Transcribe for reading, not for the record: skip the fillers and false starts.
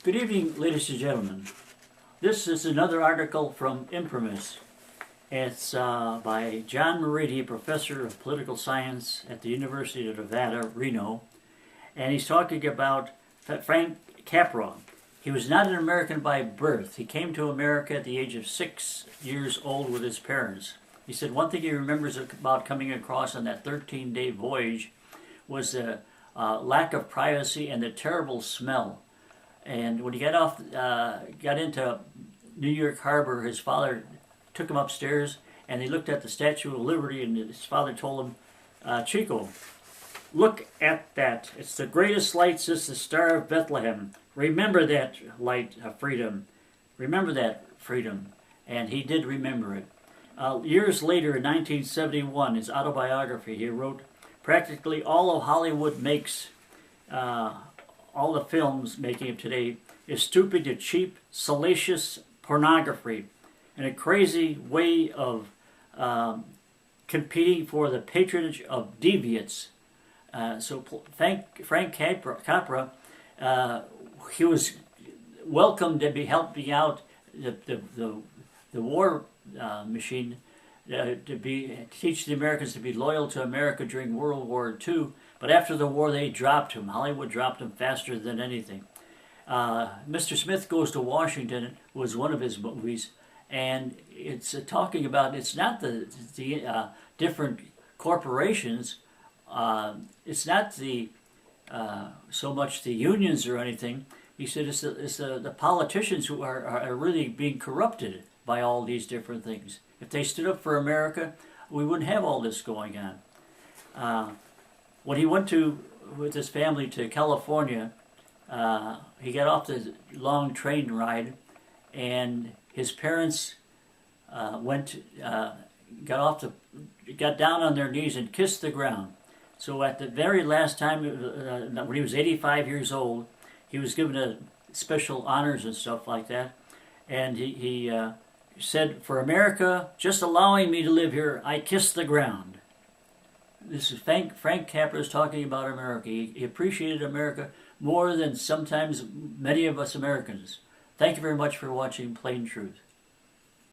Good evening, ladies and gentlemen. This is another article from Imprimis. It's by John Meridi, professor of political science at the University of Nevada, Reno, and he's talking about Frank Capra. He was not an American by birth. He came to America at the age of 6 years old with his parents. He said one thing he remembers about coming across on that 13-day voyage was the lack of privacy and the terrible smell. And when he got into New York Harbor, his father took him upstairs, and he looked at the Statue of Liberty, and his father told him, Chico, look at that. It's the greatest light since the Star of Bethlehem. Remember that light of freedom. Remember that freedom. And he did remember it. Years later, in 1971, his autobiography, he wrote, practically all of Hollywood makes all the films making of today is stooping to cheap, salacious pornography and a crazy way of competing for the patronage of deviants. So Frank Capra, he was welcomed to be helping out the war machine to teach the Americans to be loyal to America during World War II. But after the war, they dropped him. Hollywood dropped him faster than anything. Mr. Smith Goes to Washington was one of his movies, and it's talking about, it's not the different corporations, it's not the so much the unions or anything. He said it's the politicians who are really being corrupted by all these different things. If they stood up for America, we wouldn't have all this going on. When he went with his family to California, he got off the long train ride, and his parents got down on their knees and kissed the ground. So at the very last time, when he was 85 years old, he was given a special honors and stuff like that, and he said, "For America, just allowing me to live here, I kiss the ground." This is Frank Capra is talking about America. He appreciated America more than sometimes many of us Americans. Thank you very much for watching Plain Truth.